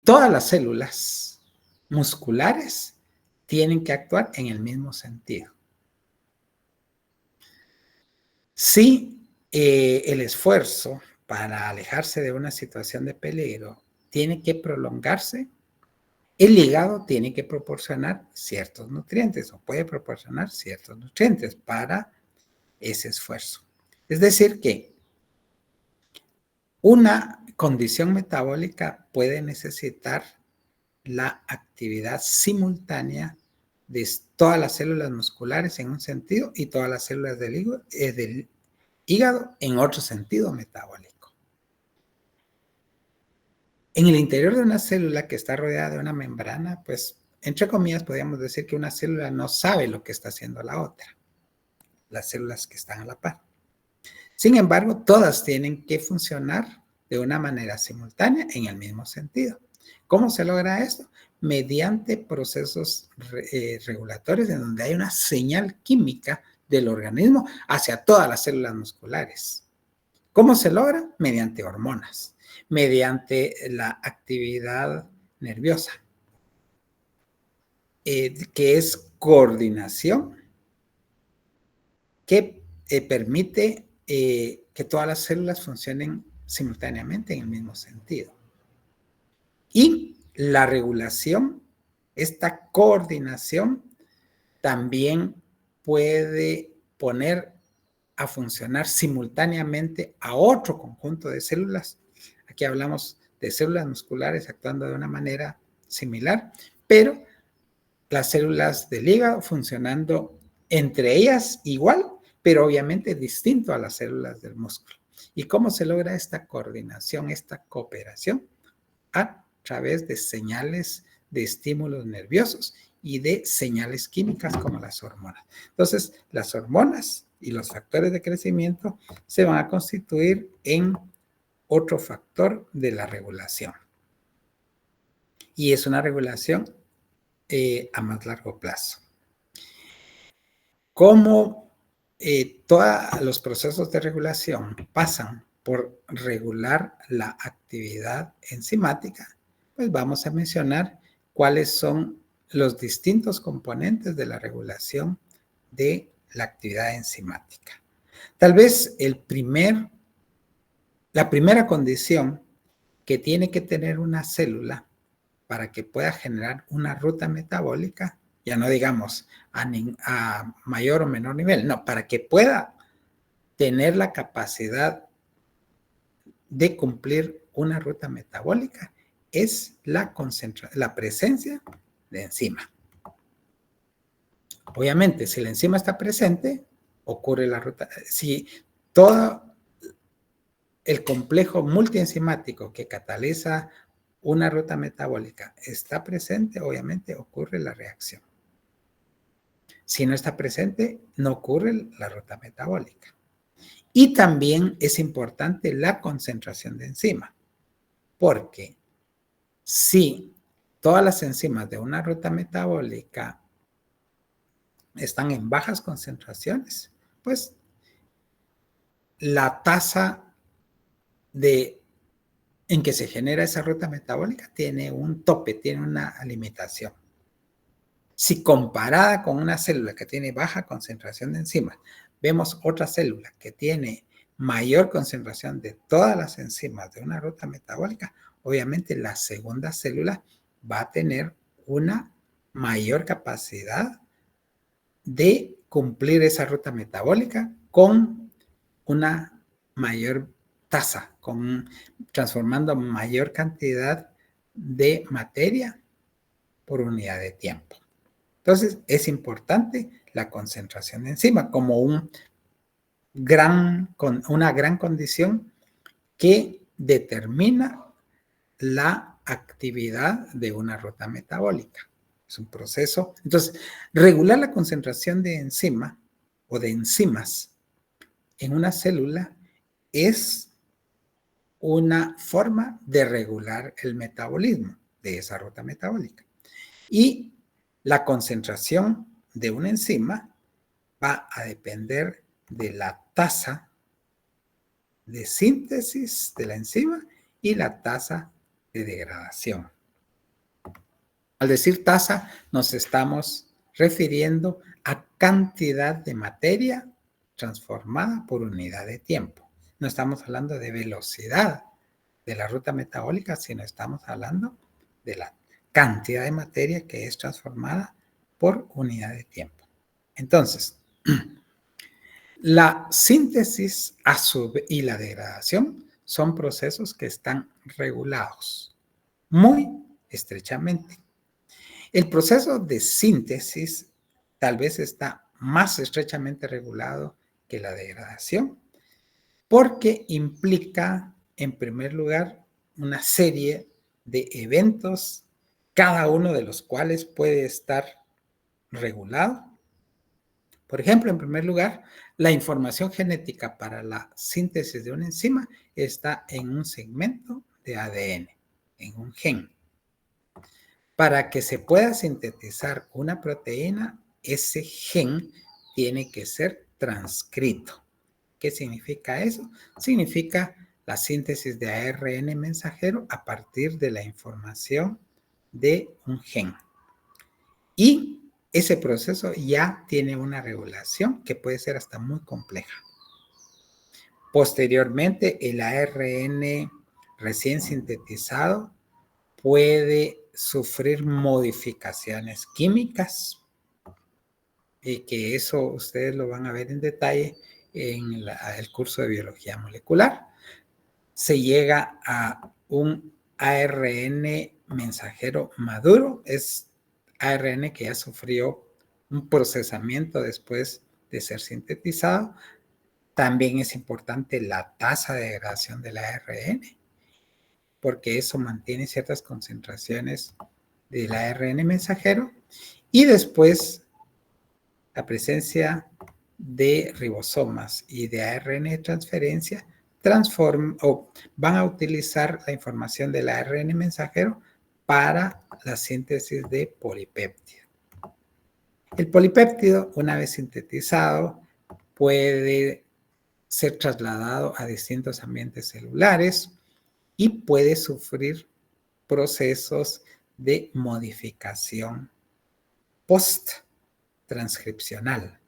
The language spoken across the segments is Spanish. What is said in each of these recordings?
todas las células musculares tienen que actuar en el mismo sentido. Si el esfuerzo para alejarse de una situación de peligro tiene que prolongarse, el hígado tiene que proporcionar ciertos nutrientes o puede proporcionar ciertos nutrientes para ese esfuerzo. Es decir que una condición metabólica puede necesitar la actividad simultánea de todas las células musculares en un sentido y todas las células del hígado en otro sentido metabólico. En el interior de una célula que está rodeada de una membrana, pues, entre comillas, podríamos decir que una célula no sabe lo que está haciendo la otra, las células que están a la par. Sin embargo, todas tienen que funcionar de una manera simultánea en el mismo sentido. ¿Cómo se logra esto? Mediante procesos regulatorios en donde hay una señal química del organismo hacia todas las células musculares. ¿Cómo se logra? Mediante hormonas, mediante la actividad nerviosa, que es coordinación, que permite que todas las células funcionen simultáneamente en el mismo sentido. Y la regulación, esta coordinación, también puede poner a funcionar simultáneamente a otro conjunto de células. Aquí hablamos de células musculares actuando de una manera similar, pero las células del hígado funcionando entre ellas igual, pero obviamente distinto a las células del músculo. ¿Y cómo se logra esta coordinación, esta cooperación? A través de señales de estímulos nerviosos y de señales químicas como las hormonas. Entonces, las hormonas y los factores de crecimiento se van a constituir en otro factor de la regulación. Y es una regulación a más largo plazo. Como todos los procesos de regulación pasan por regular la actividad enzimática, pues vamos a mencionar cuáles son los distintos componentes de la regulación de la actividad enzimática. Tal vez la primera condición que tiene que tener una célula para que pueda generar una ruta metabólica, ya no digamos a mayor o menor nivel, no, para que pueda tener la capacidad de cumplir una ruta metabólica, es la presencia de enzima. Obviamente, si la enzima está presente, ocurre la ruta. Si todo el complejo multienzimático que cataliza una ruta metabólica está presente, obviamente ocurre la reacción. Si no está presente, no ocurre la ruta metabólica. Y también es importante la concentración de enzima, porque si todas las enzimas de una ruta metabólica están en bajas concentraciones, pues la tasa en que se genera esa ruta metabólica tiene un tope, tiene una limitación. Si comparada con una célula que tiene baja concentración de enzimas, vemos otra célula que tiene mayor concentración de todas las enzimas de una ruta metabólica, obviamente la segunda célula va a tener una mayor capacidad de cumplir esa ruta metabólica con una mayor tasa, transformando mayor cantidad de materia por unidad de tiempo. Entonces, es importante la concentración de enzima como una gran condición que determina la actividad de una ruta metabólica. Es un proceso. Entonces, regular la concentración de enzima o de enzimas en una célula es una forma de regular el metabolismo de esa ruta metabólica. Y la concentración de una enzima va a depender de la tasa de síntesis de la enzima y la tasa de degradación Al decir tasa, nos estamos refiriendo a cantidad de materia transformada por unidad de tiempo. No estamos hablando de velocidad de la ruta metabólica, sino estamos hablando de la cantidad de materia que es transformada por unidad de tiempo. Entonces, la síntesis y la degradación son procesos que están regulados muy estrechamente. El proceso de síntesis tal vez está más estrechamente regulado que la degradación, porque implica, en primer lugar, una serie de eventos, cada uno de los cuales puede estar regulado. Por ejemplo, en primer lugar, la información genética para la síntesis de una enzima está en un segmento de ADN, en un gen. Para que se pueda sintetizar una proteína, ese gen tiene que ser transcrito. ¿Qué significa eso? Significa la síntesis de ARN mensajero a partir de la información de un gen. Y ese proceso ya tiene una regulación que puede ser hasta muy compleja. Posteriormente, el ARN recién sintetizado puede sufrir modificaciones químicas, y que eso ustedes lo van a ver en detalle en el curso de biología molecular. Se llega a un ARN mensajero maduro, es ARN que ya sufrió un procesamiento después de ser sintetizado. También es importante la tasa de degradación del ARN, porque eso mantiene ciertas concentraciones del ARN mensajero. Y después la presencia de ribosomas y de ARN de transferencia van a utilizar la información del ARN mensajero para la síntesis de polipéptido. El polipéptido, una vez sintetizado, puede ser trasladado a distintos ambientes celulares y puede sufrir procesos de modificación post-transcripcional,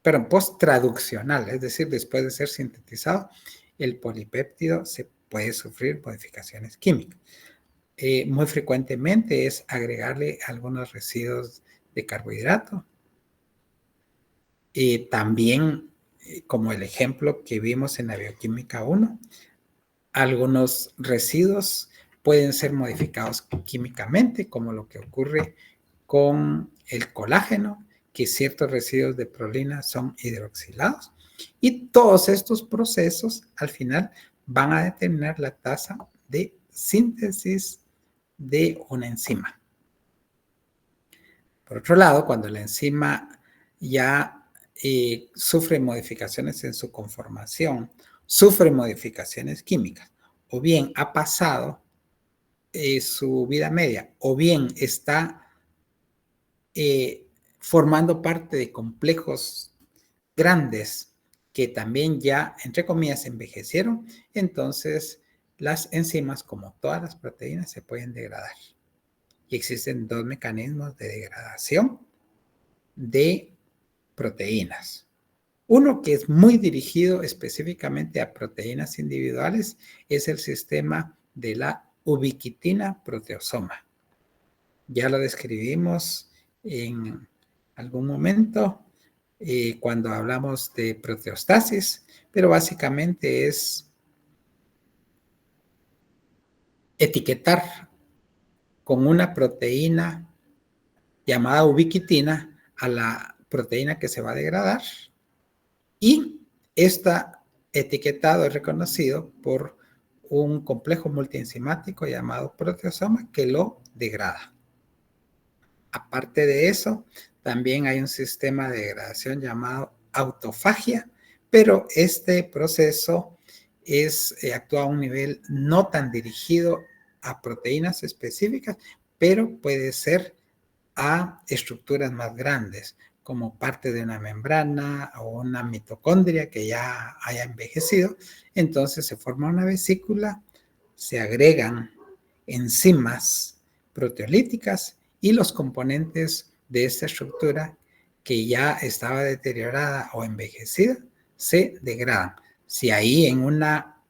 pero post-traduccional, es decir, después de ser sintetizado, el polipéptido se puede sufrir modificaciones químicas. Muy frecuentemente es agregarle algunos residuos de carbohidrato. También, como el ejemplo que vimos en la bioquímica 1, algunos residuos pueden ser modificados químicamente, como lo que ocurre con el colágeno, que ciertos residuos de prolina son hidroxilados. Y todos estos procesos, al final, van a determinar la tasa de síntesis de una enzima. Por otro lado, cuando la enzima ya sufre modificaciones en su conformación, sufre modificaciones químicas, o bien ha pasado su vida media, o bien está formando parte de complejos grandes que también ya, entre comillas, envejecieron, entonces las enzimas, como todas las proteínas, se pueden degradar. Y existen dos mecanismos de degradación de proteínas. Uno que es muy dirigido específicamente a proteínas individuales es el sistema de la ubiquitina proteosoma. Ya lo describimos en algún momento cuando hablamos de proteostasis, pero básicamente es etiquetar con una proteína llamada ubiquitina a la proteína que se va a degradar, y este etiquetado es reconocido por un complejo multienzimático llamado proteosoma que lo degrada. Aparte de eso, también hay un sistema de degradación llamado autofagia, pero este proceso actúa a un nivel no tan dirigido a proteínas específicas, pero puede ser a estructuras más grandes, como parte de una membrana o una mitocondria que ya haya envejecido. Entonces se forma una vesícula, se agregan enzimas proteolíticas y los componentes de esta estructura que ya estaba deteriorada o envejecida se degradan. Si ahí en una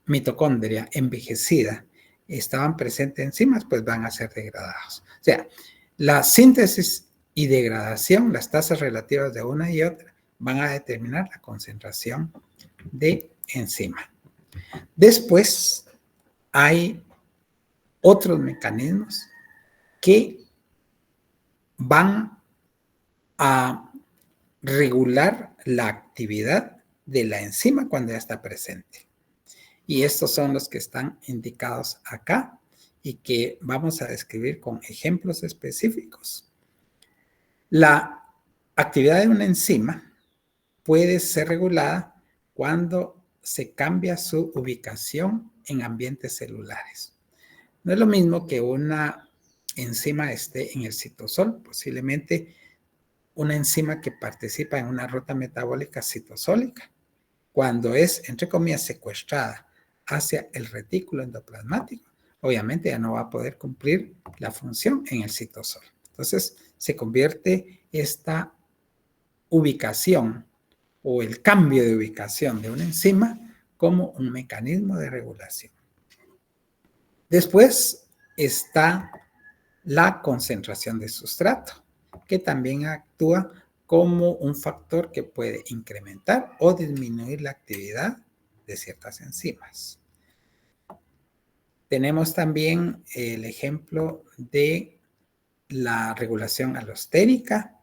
mitocondria envejecida estaban presentes enzimas, pues van a ser degradados. O sea, la síntesis y degradación, las tasas relativas de una y otra, van a determinar la concentración de enzima. Después hay otros mecanismos que van a regular la actividad de la enzima cuando ya está presente. Y estos son los que están indicados acá y que vamos a describir con ejemplos específicos. La actividad de una enzima puede ser regulada cuando se cambia su ubicación en ambientes celulares. No es lo mismo que una enzima esté en el citosol, posiblemente una enzima que participa en una ruta metabólica citosólica, cuando es, entre comillas, secuestrada hacia el retículo endoplasmático, obviamente ya no va a poder cumplir la función en el citosol. Entonces, se convierte esta ubicación o el cambio de ubicación de una enzima como un mecanismo de regulación. Después está la concentración de sustrato, que también actúa como un factor que puede incrementar o disminuir la actividad de ciertas enzimas. Tenemos también el ejemplo de la regulación alostérica,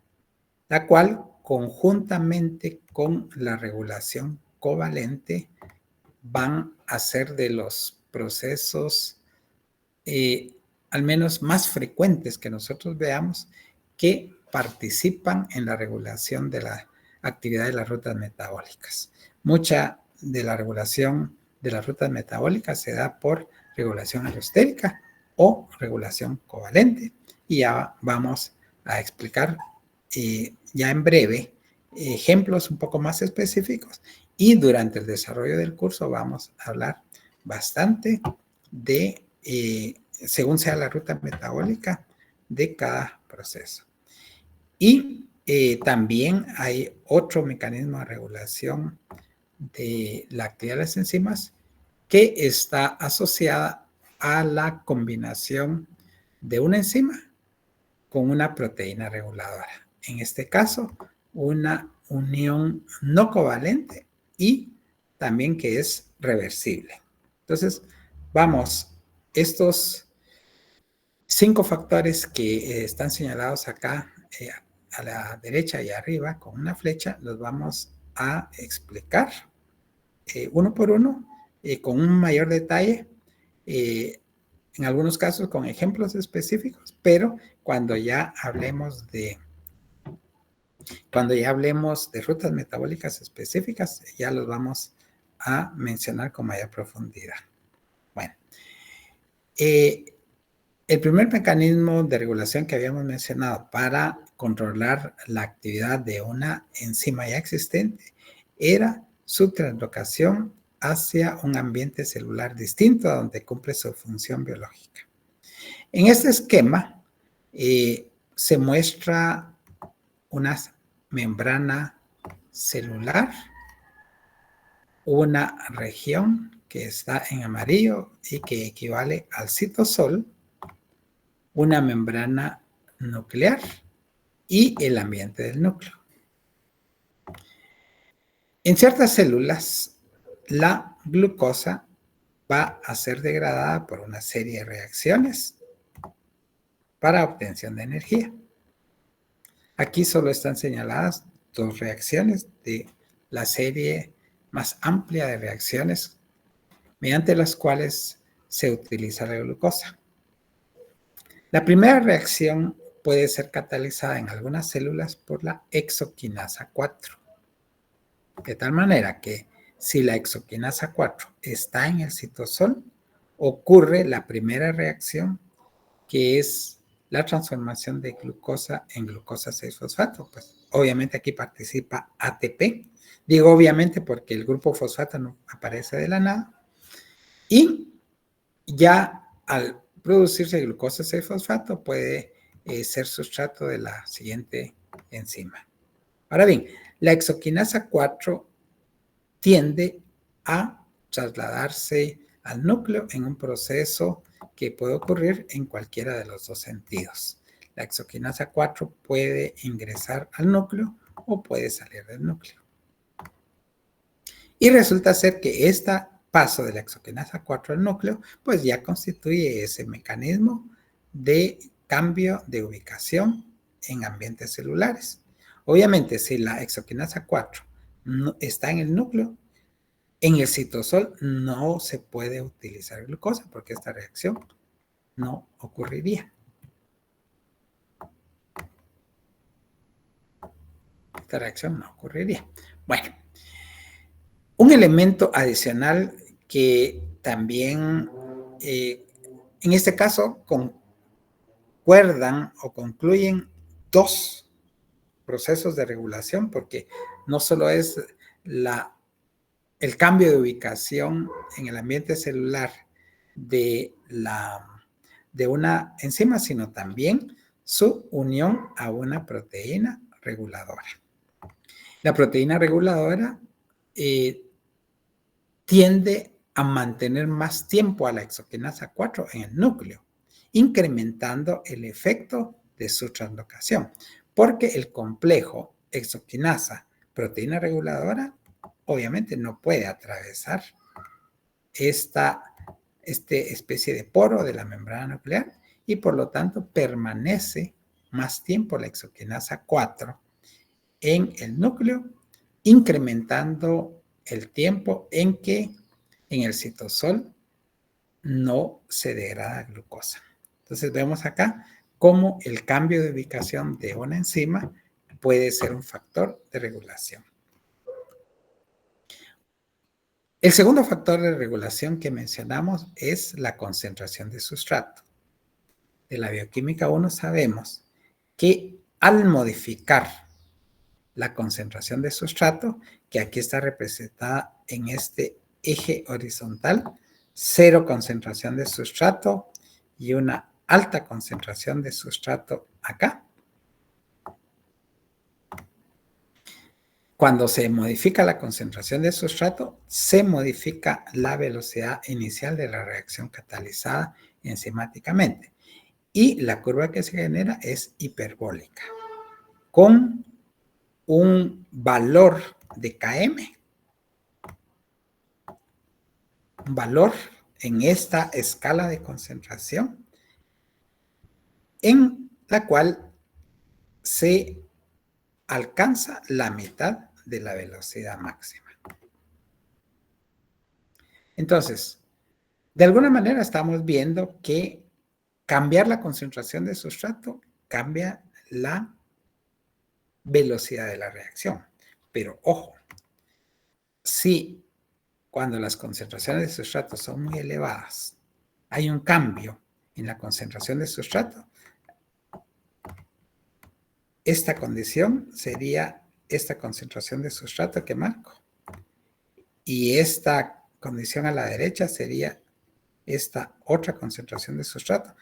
la cual conjuntamente con la regulación covalente van a ser de los procesos al menos más frecuentes que nosotros veamos que participan en la regulación de la actividad de las rutas metabólicas. Mucha de la regulación de las rutas metabólicas se da por regulación alostérica o regulación covalente, y ya vamos a explicar ya en breve ejemplos un poco más específicos, y durante el desarrollo del curso vamos a hablar bastante de según sea la ruta metabólica de cada proceso. Y también hay otro mecanismo de regulación de la actividad de las enzimas que está asociada a la combinación de una enzima con una proteína reguladora. En este caso, una unión no covalente y también que es reversible. Entonces, vamos, estos 5 factores que están señalados acá a la derecha y arriba con una flecha, los vamos a explicar uno por uno con un mayor detalle, en algunos casos con ejemplos específicos, pero cuando ya hablemos de rutas metabólicas específicas, ya los vamos a mencionar con mayor profundidad. Bueno, el primer mecanismo de regulación que habíamos mencionado para controlar la actividad de una enzima ya existente era su translocación hacia un ambiente celular distinto a donde cumple su función biológica. En este esquema se muestra una membrana celular, una región que está en amarillo y que equivale al citosol, una membrana nuclear y el ambiente del núcleo. En ciertas células, la glucosa va a ser degradada por una serie de reacciones para obtención de energía. Aquí solo están señaladas 2 reacciones de la serie más amplia de reacciones mediante las cuales se utiliza la glucosa. La primera reacción puede ser catalizada en algunas células por la exoquinasa 4. De tal manera que si la exoquinasa 4 está en el citosol, ocurre la primera reacción, que es la transformación de glucosa en glucosa 6-fosfato. Pues obviamente aquí participa ATP. Digo obviamente porque el grupo fosfato no aparece de la nada. Y ya al producirse glucosa 6-fosfato, puede ser sustrato de la siguiente enzima. Ahora bien, la exoquinasa 4 tiende a trasladarse al núcleo en un proceso que puede ocurrir en cualquiera de los dos sentidos. La exoquinasa 4 puede ingresar al núcleo o puede salir del núcleo. Y resulta ser que este paso de la exoquinasa 4 al núcleo, pues ya constituye ese mecanismo de cambio de ubicación en ambientes celulares. Obviamente, si la exoquinasa 4 no está en el núcleo, en el citosol no se puede utilizar glucosa porque esta reacción no ocurriría. Esta reacción no ocurriría. Bueno, un elemento adicional que también, en este caso, concuerdan o concluyen dos procesos de regulación, porque no solo es el cambio de ubicación en el ambiente celular de una enzima, sino también su unión a una proteína reguladora. La proteína reguladora tiende a mantener más tiempo a la exoquinasa 4 en el núcleo, incrementando el efecto de su translocación, porque el complejo exoquinasa proteína reguladora obviamente no puede atravesar esta especie de poro de la membrana nuclear y por lo tanto permanece más tiempo la exoquinasa 4 en el núcleo, incrementando el tiempo en que en el citosol no se degrada glucosa. Entonces vemos acá cómo el cambio de ubicación de una enzima puede ser un factor de regulación. El segundo factor de regulación que mencionamos es la concentración de sustrato. De la bioquímica 1 sabemos que al modificar la concentración de sustrato, que aquí está representada en este eje horizontal, 0 concentración de sustrato y una alta concentración de sustrato acá. Cuando se modifica la concentración de sustrato, se modifica la velocidad inicial de la reacción catalizada enzimáticamente. Y la curva que se genera es hiperbólica, con un valor de Km, un valor en esta escala de concentración, en la cual se alcanza la mitad de la velocidad máxima. Entonces, de alguna manera estamos viendo que cambiar la concentración de sustrato cambia la velocidad de la reacción. Pero ojo, si cuando las concentraciones de sustrato son muy elevadas, hay un cambio en la concentración de sustrato, esta condición sería esta concentración de sustrato que marco. Y esta condición a la derecha sería esta otra concentración de sustrato.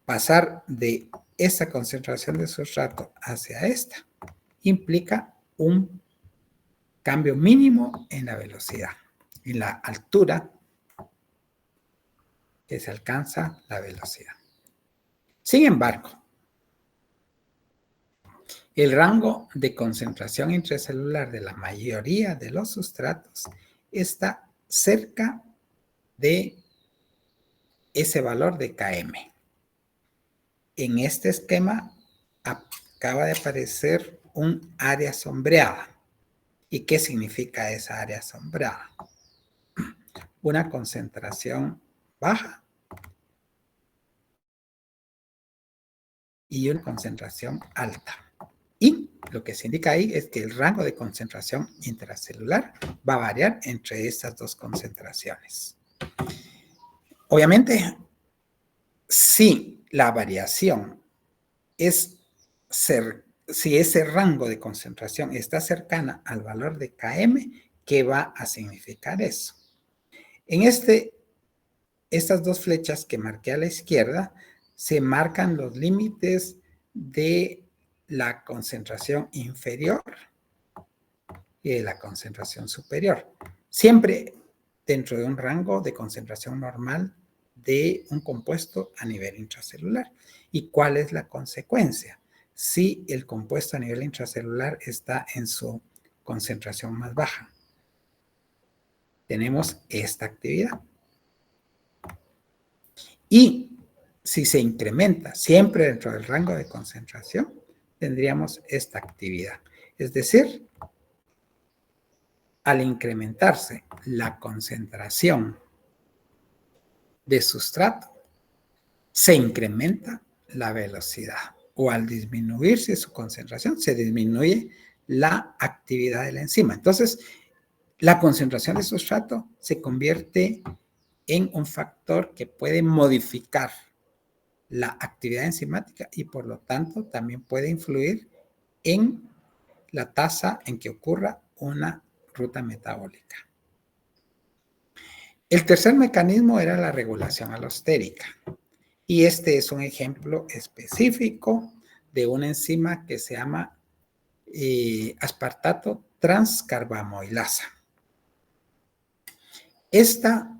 Pasar de esta concentración de sustrato hacia esta implica un cambio mínimo en la velocidad, en la altura que se alcanza la velocidad. Sin embargo, el rango de concentración intracelular de la mayoría de los sustratos está cerca de ese valor de Km. En este esquema acaba de aparecer un área sombreada. ¿Y qué significa esa área sombreada? Una concentración baja y una concentración alta. Y lo que se indica ahí es que el rango de concentración intracelular va a variar entre estas dos concentraciones. Obviamente, si la variación si ese rango de concentración está cercana al valor de Km, ¿qué va a significar eso? En este estas dos flechas que marqué a la izquierda se marcan los límites de la concentración inferior y de la concentración superior. Siempre dentro de un rango de concentración normal de un compuesto a nivel intracelular. ¿Y cuál es la consecuencia? Si el compuesto a nivel intracelular está en su concentración más baja, tenemos esta actividad. Y si se incrementa siempre dentro del rango de concentración, tendríamos esta actividad. Es decir, al incrementarse la concentración de sustrato, se incrementa la velocidad. O al disminuirse su concentración, se disminuye la actividad de la enzima. Entonces, la concentración de sustrato se convierte en un factor que puede modificar la actividad enzimática y por lo tanto también puede influir en la tasa en que ocurra una ruta metabólica. El tercer mecanismo era la regulación alostérica y este es un ejemplo específico de una enzima que se llama aspartato transcarbamoilasa. Esta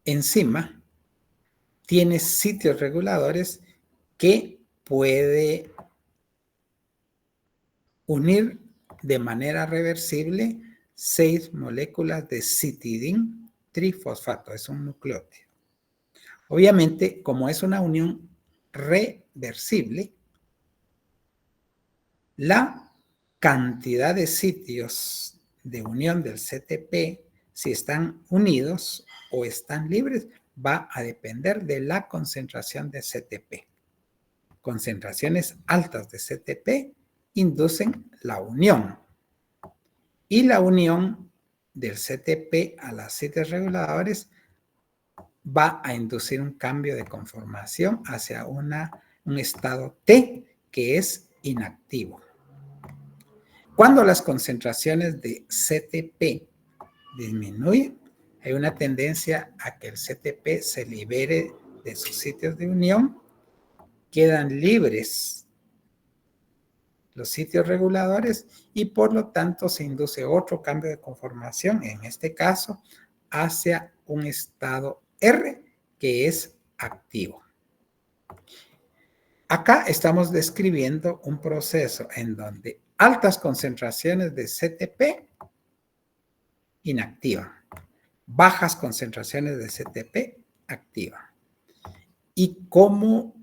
enzima tiene sitios reguladores que puede unir de manera reversible 6 moléculas de citidin trifosfato, es un nucleótido. Obviamente, como es una unión reversible, la cantidad de sitios de unión del CTP, si están unidos o están libres, va a depender de la concentración de CTP. Concentraciones altas de CTP inducen la unión. Y la unión del CTP a los sitios reguladores va a inducir un cambio de conformación hacia un estado T que es inactivo. Cuando las concentraciones de CTP disminuyen, hay una tendencia a que el CTP se libere de sus sitios de unión, quedan libres los sitios reguladores y por lo tanto se induce otro cambio de conformación, en este caso hacia un estado R que es activo. Acá estamos describiendo un proceso en donde altas concentraciones de CTP inactivan, bajas concentraciones de CTP activan. ¿Y cómo,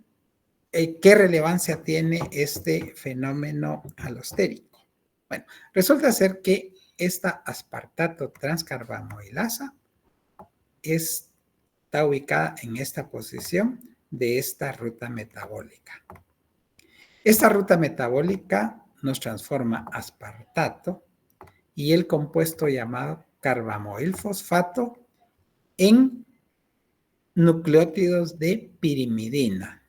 qué relevancia tiene este fenómeno alostérico? Bueno, resulta ser que esta aspartato transcarbamoilasa está ubicada en esta posición de esta ruta metabólica. Esta ruta metabólica nos transforma aspartato y el compuesto llamado carbamoil fosfato en nucleótidos de pirimidina.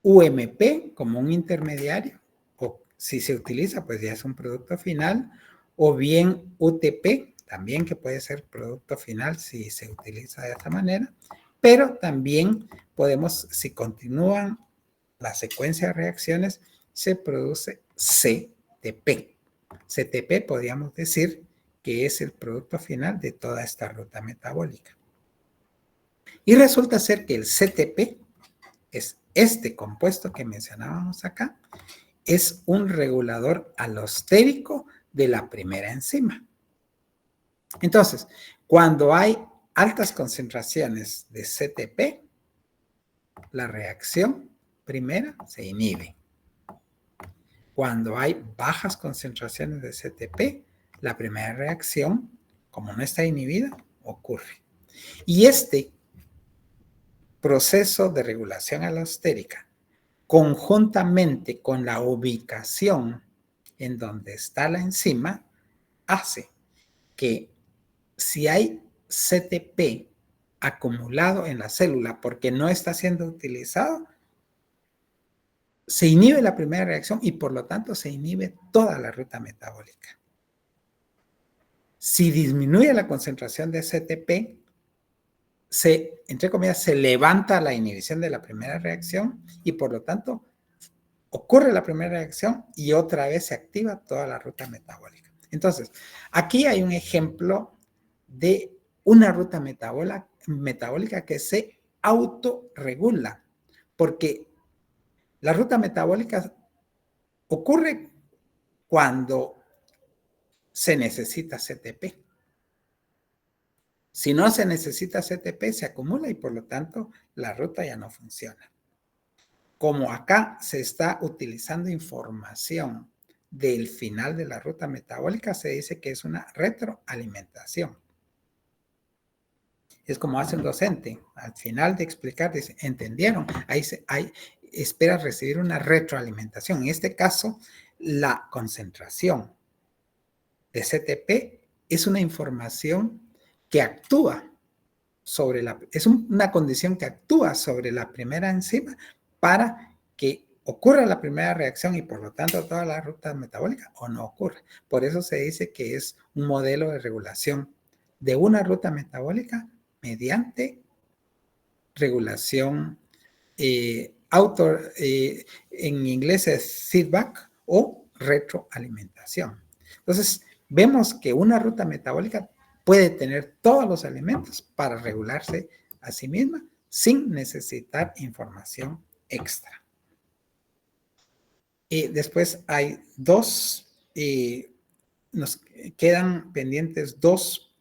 UMP como un intermediario, o si se utiliza, pues ya es un producto final, o bien UTP, también que puede ser producto final si se utiliza de esta manera, pero también podemos, si continúan la secuencia de reacciones, se produce CTP. CTP podríamos decir que es el producto final de toda esta ruta metabólica. Y resulta ser que el CTP es este compuesto que mencionábamos acá, es un regulador alostérico de la primera enzima. Entonces, cuando hay altas concentraciones de CTP, la reacción primera se inhibe. Cuando hay bajas concentraciones de CTP, la primera reacción, como no está inhibida, ocurre. Y este proceso de regulación alostérica, conjuntamente con la ubicación en donde está la enzima, hace que si hay CTP acumulado en la célula porque no está siendo utilizado, se inhibe la primera reacción y por lo tanto se inhibe toda la ruta metabólica. Si disminuye la concentración de CTP, entre comillas, se levanta la inhibición de la primera reacción y por lo tanto ocurre la primera reacción y otra vez se activa toda la ruta metabólica. Entonces, aquí hay un ejemplo de una ruta metabólica que se autorregula, porque la ruta metabólica ocurre cuando se necesita CTP. Si no se necesita CTP, se acumula y por lo tanto la ruta ya no funciona. Como acá se está utilizando información del final de la ruta metabólica, se dice que es una retroalimentación. Es como hace un docente, al final de explicar, dice, ¿entendieron? Ahí espera recibir una retroalimentación. En este caso, la concentración de CTP es una información que actúa sobre es una condición que actúa sobre la primera enzima para que ocurra la primera reacción y por lo tanto toda la ruta metabólica o no ocurre. Por eso se dice que es un modelo de regulación de una ruta metabólica mediante regulación en inglés es feedback o retroalimentación. Entonces, vemos que una ruta metabólica puede tener todos los elementos para regularse a sí misma sin necesitar información extra. Y después hay nos quedan pendientes dos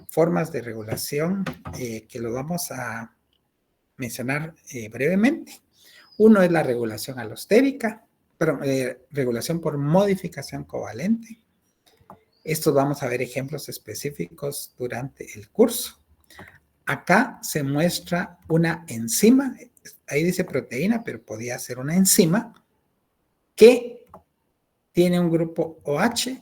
formas de regulación que lo vamos a mencionar brevemente. Uno es la regulación alostérica, regulación por modificación covalente. Estos vamos a ver ejemplos específicos durante el curso. Acá se muestra una enzima, ahí dice proteína, pero podía ser una enzima que tiene un grupo OH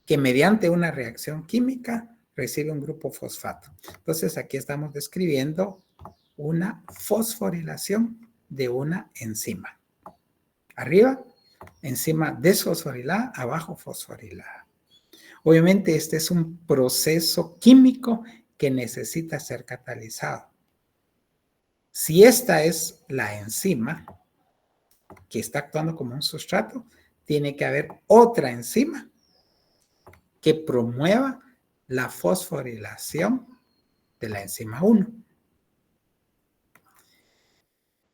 que mediante una reacción química recibe un grupo fosfato. Entonces aquí estamos describiendo una fosforilación de una enzima. Arriba, enzima desfosforilada, abajo fosforilada. Obviamente este es un proceso químico que necesita ser catalizado. Si esta es la enzima que está actuando como un sustrato, tiene que haber otra enzima que promueva la fosforilación de la enzima 1.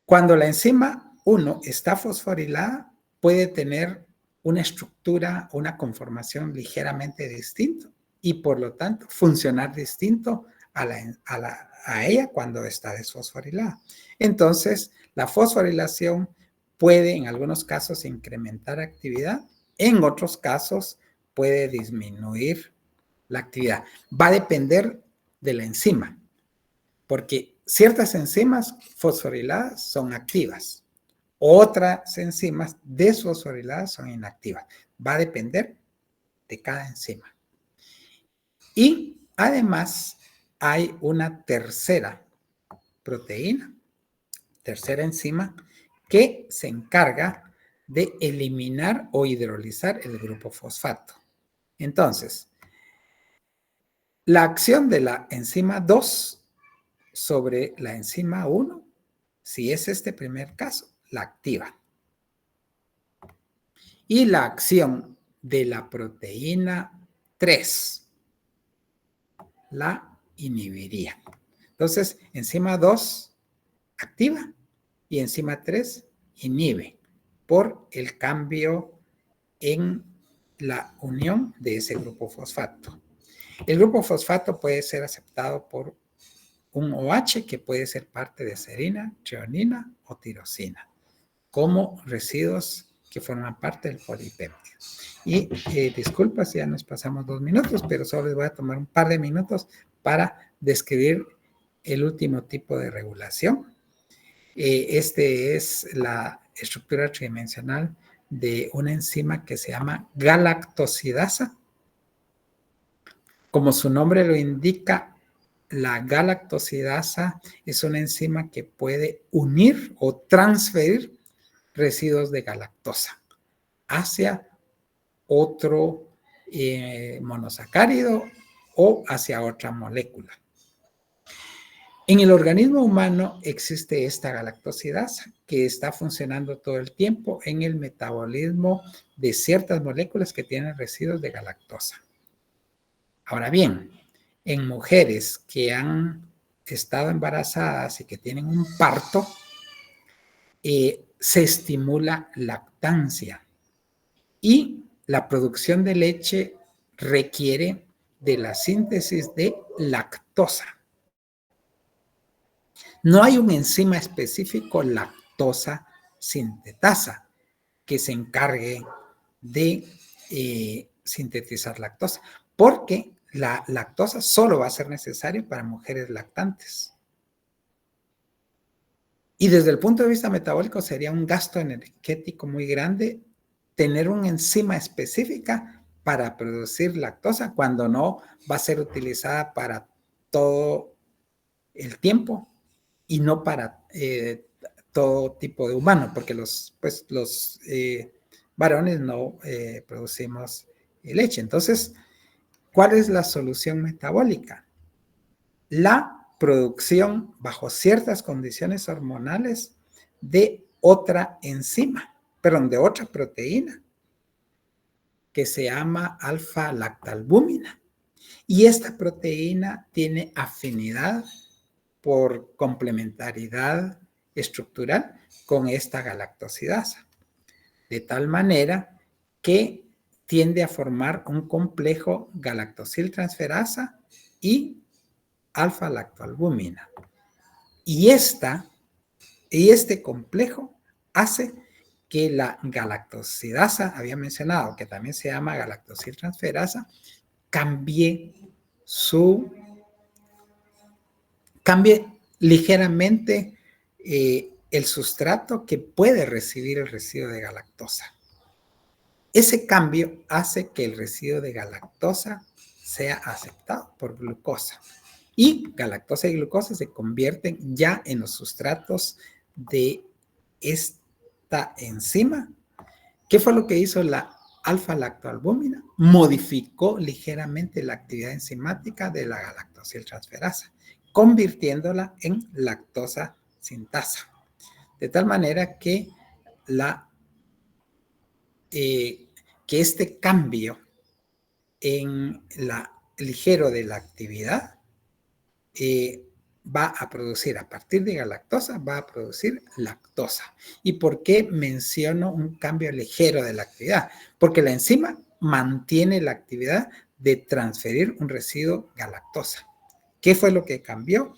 Cuando la enzima 1 está fosforilada, puede tener una estructura, una conformación ligeramente distinta y por lo tanto funcionar distinto a ella cuando está desfosforilada. Entonces, la fosforilación puede en algunos casos incrementar actividad, en otros casos puede disminuir la actividad. Va a depender de la enzima, porque ciertas enzimas fosforiladas son activas, otras enzimas desfosforiladas son inactivas. Va a depender de cada enzima. Y además hay una tercera proteína, tercera enzima, que se encarga de eliminar o hidrolizar el grupo fosfato. Entonces, la acción de la enzima 2 sobre la enzima 1, si es este primer caso, la activa. Y la acción de la proteína 3 la inhibiría. Entonces, enzima 2 activa y enzima 3 inhibe por el cambio en la unión de ese grupo fosfato. El grupo fosfato puede ser aceptado por un OH que puede ser parte de serina, treonina o tirosina, como residuos que forman parte del polipéptido. Y disculpa si ya nos pasamos 2 minutos, pero solo les voy a tomar un par de minutos para describir el último tipo de regulación. Este es la estructura tridimensional de una enzima que se llama galactosidasa. Como su nombre lo indica, la galactosidasa es una enzima que puede unir o transferir residuos de galactosa hacia otro monosacárido o hacia otra molécula. En el organismo humano existe esta galactosidasa que está funcionando todo el tiempo en el metabolismo de ciertas moléculas que tienen residuos de galactosa. Ahora bien, en mujeres que han estado embarazadas y que tienen un parto, se estimula lactancia y la producción de leche requiere de la síntesis de lactosa. No hay un enzima específico lactosa sintetasa que se encargue de sintetizar lactosa, porque la lactosa solo va a ser necesaria para mujeres lactantes. Y desde el punto de vista metabólico sería un gasto energético muy grande tener una enzima específica para producir lactosa cuando no va a ser utilizada para todo el tiempo y no para todo tipo de humano, porque los varones no producimos leche. Entonces, ¿cuál es la solución metabólica? La producción bajo ciertas condiciones hormonales de otra enzima, perdón, de otra proteína que se llama alfa-lactalbúmina. Y esta proteína tiene afinidad por complementariedad estructural con esta galactosidasa, de tal manera que tiende a formar un complejo galactosiltransferasa y alfa-lactoalbúmina. Y este complejo hace que la galactosidasa, había mencionado que también se llama galactosiltransferasa, cambie ligeramente el sustrato que puede recibir el residuo de galactosa. Ese cambio hace que el residuo de galactosa sea aceptado por glucosa. Y galactosa y glucosa se convierten ya en los sustratos de esta enzima. ¿Qué fue lo que hizo la alfa-lactoalbúmina? Modificó ligeramente la actividad enzimática de la galactosiltransferasa, convirtiéndola en lactosa sintasa. De tal manera que este cambio ligero de la actividad va a producir, a partir de galactosa, va a producir lactosa. ¿Y por qué menciono un cambio ligero de la actividad? Porque la enzima mantiene la actividad de transferir un residuo galactosa. ¿Qué fue lo que cambió?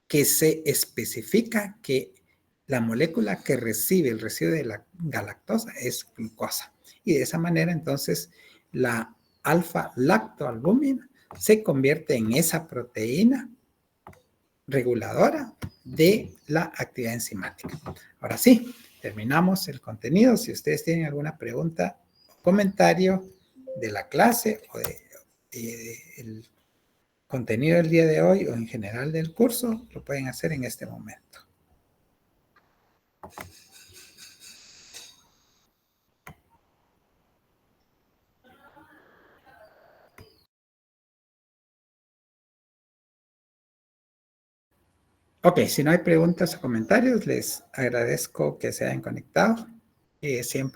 Que se especifica que la molécula que recibe el residuo de la galactosa es glucosa. Y de esa manera, entonces, la alfa-lactoalbúmina se convierte en esa proteína reguladora de la actividad enzimática. Ahora sí, terminamos el contenido. Si ustedes tienen alguna pregunta o comentario de la clase o del contenido del día de hoy o en general del curso, lo pueden hacer en este momento. Ok, si no hay preguntas o comentarios, les agradezco que se hayan conectado. Siempre